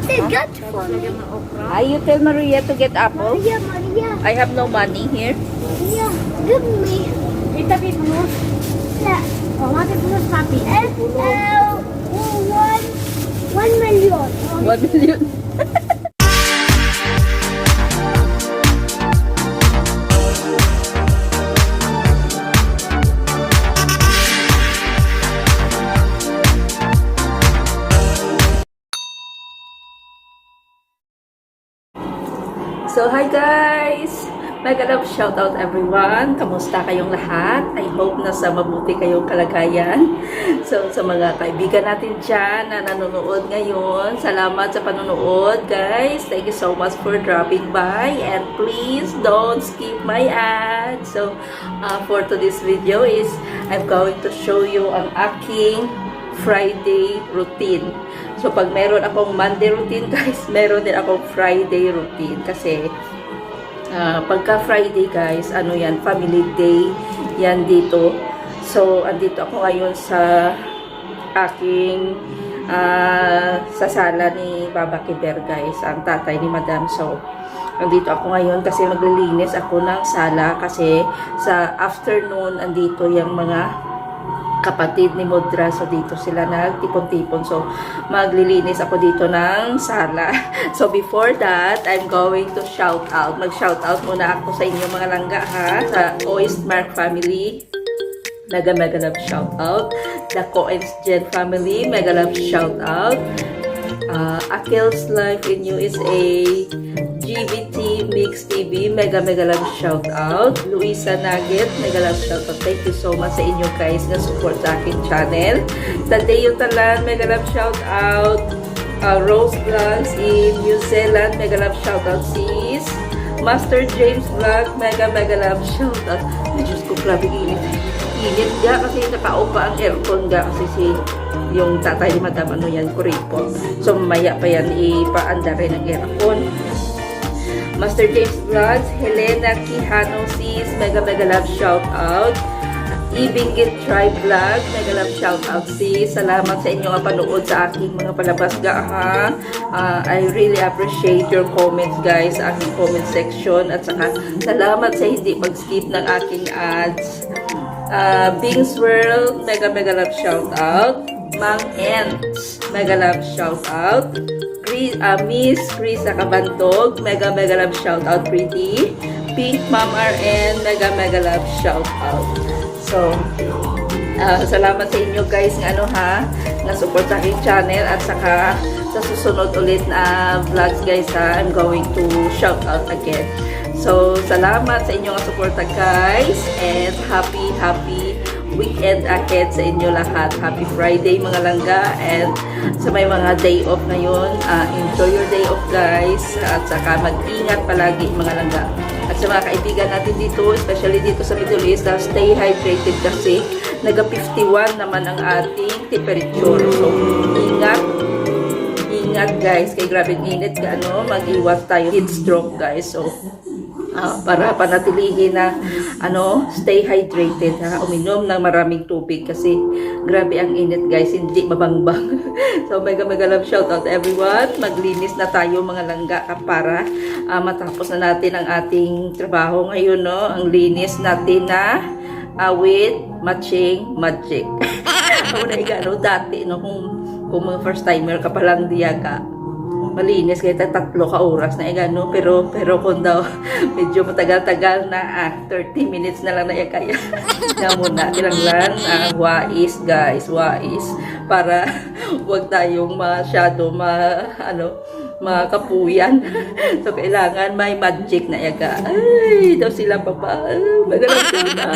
they got for me? You tell Maria to get apple. Maria, Maria, I have no money here. Maria, give me. Ita pipulus. Yeah. Oh, mga pipulus, papi. One million. 1 million. So, hi guys! Mega love shoutout everyone! Kamusta kayong lahat? I hope nasa mabuti kayong kalagayan. So, sa mga kaibigan natin dyan na nanonood ngayon, salamat sa panonood guys! Thank you so much for dropping by and please don't skip my ad! So, for today's video is I'm going to show you ang aking Friday routine. So, pag meron akong Monday routine, guys, meron din akong Friday routine. Kasi, pagka Friday, guys, ano yan, family day, yan dito. So, andito ako ngayon sa aking, sa sala ni Baba Kiber, guys, ang tatay ni Madam. So, andito ako ngayon kasi maglilinis ako ng sala kasi sa afternoon, andito yung mga kapatid ni Mudra. So, dito sila nagtipon-tipon. So, maglilinis ako dito ng sala. So, before that, I'm going to shout out. Mag-shout out muna ako sa inyo mga langga, ha? Sa Oistmark family, mega love shout out. The Coens Gen family, mega love shout out. Akil's Life in USA, GBT Mix TV, mega love shout out. Luisa Nugget, mega love shout out. Thank you so much sa inyo guys na support sa akin channel. Tadeo Talan, mega love shout out. Rose Vlogs in New Zealand, mega love shout out sis. Master James Vlog, mega love shout out. Ay, Diyos ko, grabe init. Init nga kasi nakaupa ang aircon nga kasi si yung tatay ni Madam, ano yan, kuripot. So, mamaya pa yan, ipaanda rin ang aircon. Master James Vlogs, Helena Quijano sis, mega love shout out. Ibingit Tribe Vlog, mega love shout out sis. Salamat sa inyong panood sa aking mga palabas ga, ha. I really appreciate your comments guys sa aking comment section at saka salamat sa hindi pag-skip ng aking ads. Bing's World, mega love shout out. Mang Ents, mega love shout out. Miss Krisa Kabantog, mega love shout out. Pretty Pink Mom RN, mega love shout out. So, salamat sa inyo guys ng ano, ha, na support sa aking channel at saka sa susunod ulit na vlogs guys, ha, I'm going to shout out again. So, salamat sa inyong suporta guys and happy weekend ahead sa inyo lahat. Happy Friday mga langga and sa may mga day off ngayon, enjoy your day off guys at saka mag-ingat palagi mga langga. At sa mga kaibigan natin dito, especially dito sa Middle East, stay hydrated kasi naga 51 naman ang ating temperature. So, ingat guys, kay grabe init ka, ano, mag-iwas tayo heat stroke guys. So, para panatilihin na ano, stay hydrated, ha, uminom ng maraming tubig kasi grabe ang init guys, hindi mabangbang. So mega love shout out everyone. Maglinis na tayo mga langga para matapos na natin ang ating trabaho ngayon, no, ang linis natin na with matching magic. Ako na igano dati, no, kung mga first timer ka palang diyaga, malinis kaya 3 ka oras na igano, pero kung daw medyo matagal-tagal na 30 minutes na lang na kaya na muna lang wais guys, wais para wag tayong masyado makapuyan. So kailangan may magic na yaga. Ay, daw sila papa, magalang na.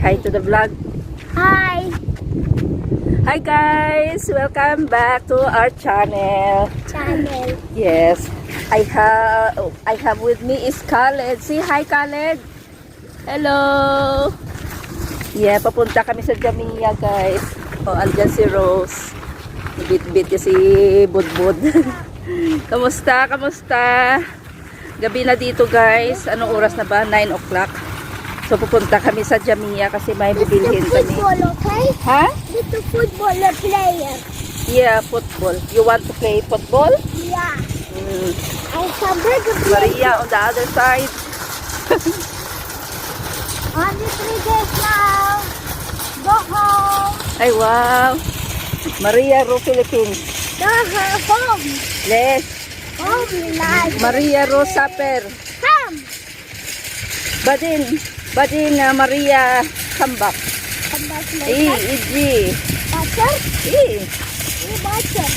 hi to the vlog. Hi. Hi guys! Welcome back to our channel. Channel. Yes, I have with me is Khaled. Say hi, Khaled. Hello. Yeah, papunta kami sa Jamia, guys. Oh, andyan si Rose. Bit-bit niya si Budbud. Kamusta? Kamusta? Gabi na dito, guys. Anong oras na ba? 9 o'clock. So, pupunta kami sa Jamia kasi may It's the bibilhin kami. football, okay? Ha? It's the footballer player. Yeah, football. You want to play football? Yeah. Mm. I have to play. Maria on the other side. Only 3 days now. Go home. Ay, wow. Maria Ro Philippines. Go home. Yes. Home life. Maria Ro Saper. Come. Badin Maria Kambak. Come back Iji. Butter? I. Butter.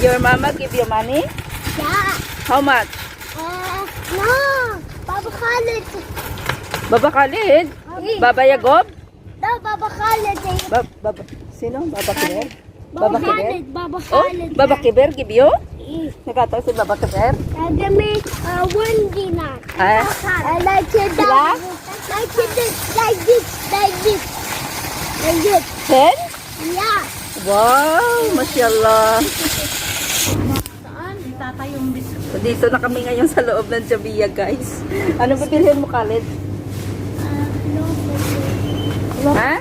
Your mama give you money? Yeah. How much? No. Baba Khalid. Baba Khalid? Baba Yagob? No, Baba Khalid. Sino? Baba Kiber? Baba Kiber? Khalid. Baba Oh, Khalid. Baba Kiber give you? Eh. Nakataw si Baba Kiber? Give me 1 dinar. Ah? I like it Sila? like this, like this, like this. Like this. 10? Yeah. Wow, mashallah. Saan? Tata yung biscuit. So, dito na kami ngayon sa loob ng Jamia, guys. Ano bibilhin mo, Khalid? Ha?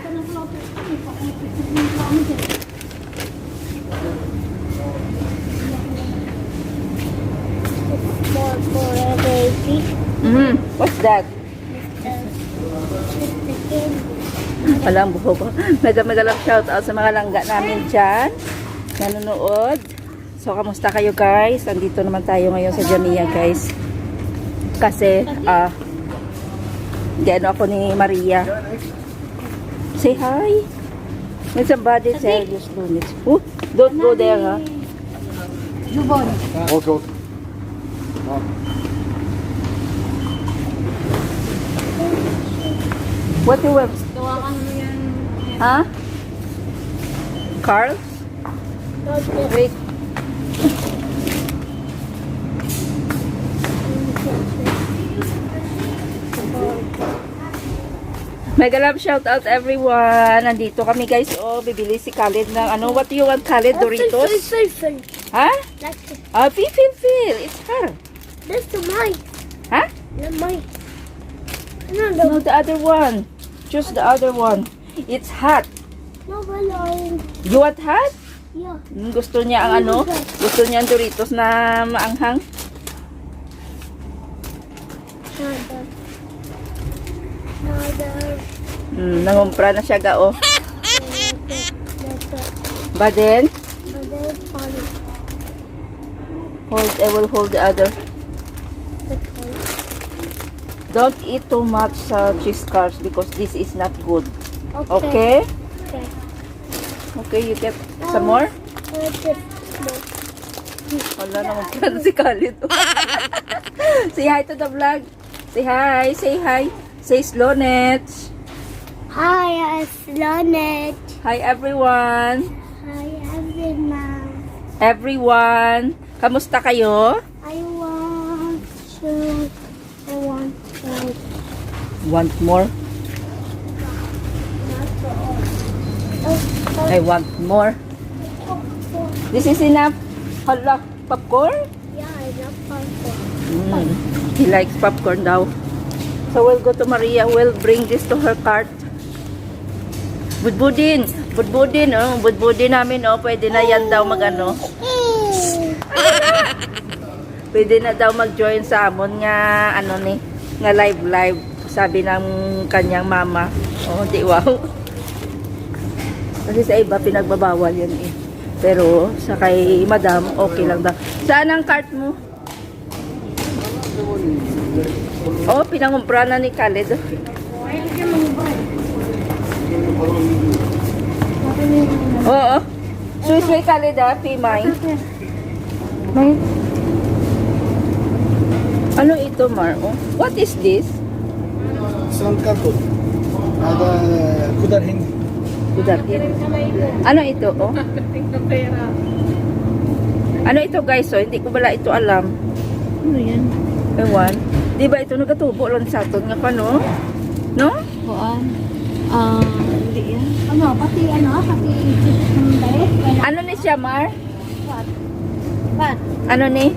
For a baby. What's that? Walang buho ko. Mega-mega shout out sa mga langga namin dyan. Nanonood. So, kamusta kayo, guys? Andito naman tayo ngayon sa Jamia, guys. Kasi, gano ako ni Maria. Say hi. When somebody said, just do it. Oh, don't go there, ha? Lubon. Okay. What you wear? Gawakan mo yan. Ha? Carl? Wait. Mega love shout out everyone. Nandito kami, guys. Oh, bibili si Khalid ng ano. What do you want, Khalid? Doritos? Fil. Ha? Like this. Feel. It's her. This is mine. Ha? Not mine. No, No, the other one. Choose the other one. It's hot. No, balloon. You want hot? Yeah. Gusto niya ang ano? Gusto niya ang Doritos na maanghang? Nangumpra na siya gao. But then, I will hold the other. Don't eat too much cheese carbs because this is not good. Okay? Okay. Okay, you get some more? Wala naman pala si Khalid. Say hi to the vlog. Say hi. Say hi. Say Slonet. Hi, Slonet. Hi everyone. Hi, everyone. Everyone. Kamusta kayo? I want to. Want more? I want more. This is enough. Hala, popcorn? Yeah, I love popcorn. He likes popcorn daw. So we'll go to Maria. We'll bring this to her cart. Budbudin. Budbudin, oh. Budbudin namin, oh. Pwede na yan daw mag-ano. Pwede na daw mag-join sa amon nga, ano ni, nga live. Sabi ng kanyang mama. Oh, di wow. Kasi sa iba, pinagbabawal yan eh. Pero sa kay madam, okay lang daw. Saan ang cart mo? Oh, pinangumpra na ni Khaled. Oo. Sweet Khaled, pay mine. May Ano ito, Mar? Oh, what is this? Sound cartoon. Ada kudar hindi. Kudatin. Ano ito, oh? Tingnan pera. Ano ito, guys? Oh, hindi ko bala ito alam. Ano yan? Ewan. Di ba ito nagatubo lang sa aton nga pa, no? No? Kuan. Hindi yan. Ano, pati chips ng diet. Ano ni siya, Mar? What? Ano ni?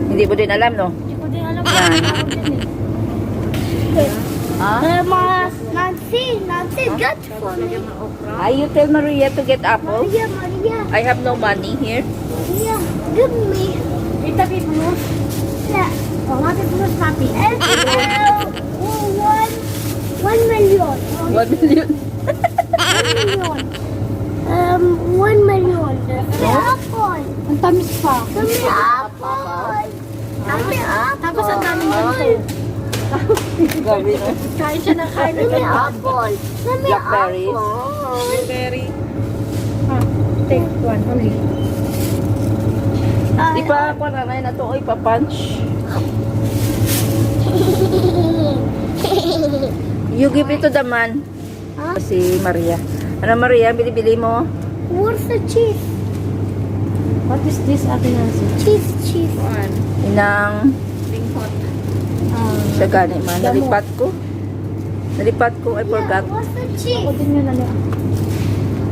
Hindi mo din alam, no? Hindi ko din alam Yan. kung ano din eh. Ah? Nancy, get for me. Ay, you tell Maria to get apple? Maria, I have no money here. Maria, give me. Itabi plus. Yeah. O, nga plus natin. And, 1 million. 1 million. 1 million. The apple. Ang tamis pa. The apple. The apple. Tapos ang daming ganito. Gabi, no? Kain siya ng kain. The apple. The Blackberries. apple. Blueberry. Take one only. Di pa ako nanay na to, oy, pa-punch. You give it to the man. Huh? Si Maria. Ano, Maria, bili-bili mo? Where's the cheese? What is this, Ate Nancy? Cheese. Kuan. Inang Linghot. siya gani man. Nalipat ko. I forgot. Where's the cheese? Ako din yun ano.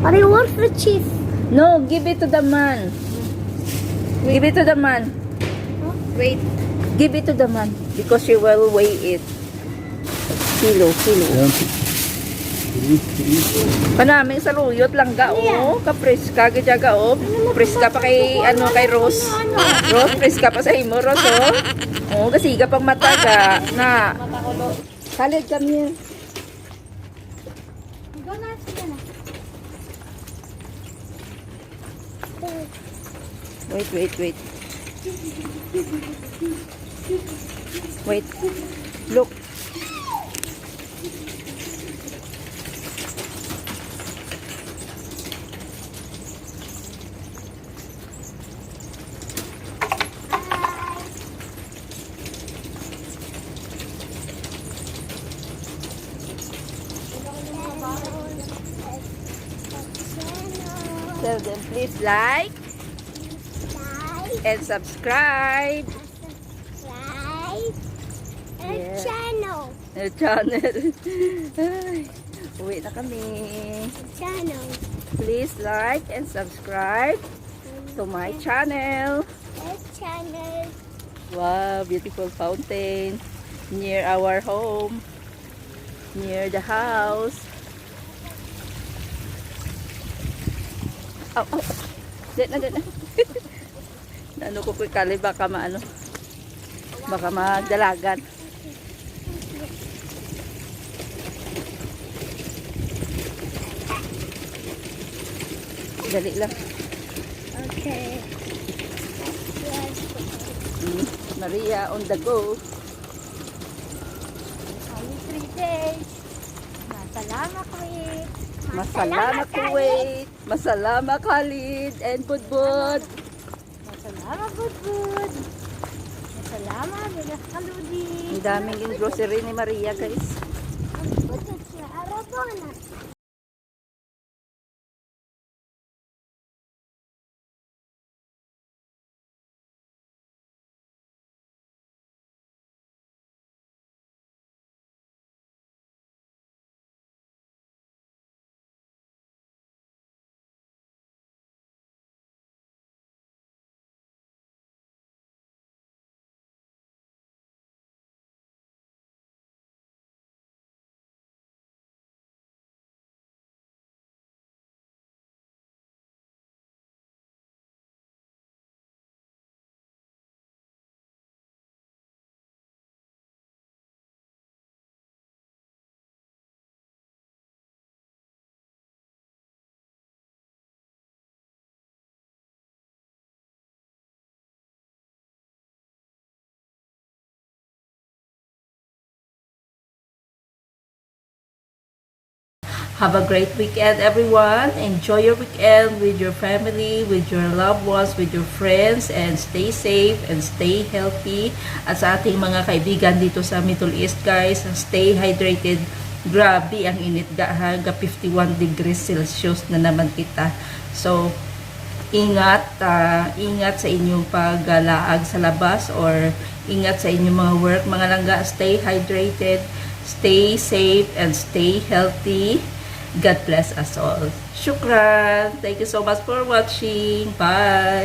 Maria, where's the cheese? No, give it to the man. Give it to the man. Wait. Give it to the man. Because she will weigh it. Kilo. Yan. Panaming saluyot lang ga, oh. Kapreska, gadyaga, oh. Preska pa kay, kay Rose. Rose, preska pa sa imo, Rose, oh. Oh, kasiga pang mataga. Na. Khalid, come here. Go na, sige na. Wait. Wait. Look. Tell them please like and subscribe. Yeah. Channel. Channel. Ay, uwi na kami. Channel. Please like and subscribe to my channel. Channel. Wow, beautiful fountain near our home, near the house. Oh. Dito na. Ano ko kali baka maano. Baka magdalagan. Dali lang. Okay. Maria on the go. Only 3 days. Masalamat Kuwait. Masalamat Kuwait. Masalamat Khalid and Budbud. Masalamat Budbud. Masalamat Bigas Kaludi. Ang daming grocery ni Maria, guys. Butot siya. Arabona. Have a great weekend, everyone. Enjoy your weekend with your family, with your loved ones, with your friends, and stay safe and stay healthy. At sa ating mga kaibigan dito sa Middle East, guys, stay hydrated. Grabe ang init, hanggang 51 degrees Celsius na naman kita. So, ingat sa inyong paggalaag sa labas or ingat sa inyong mga work. Mga langga, stay hydrated, stay safe, and stay healthy. God bless us all. Shukran. Thank you so much for watching. Bye.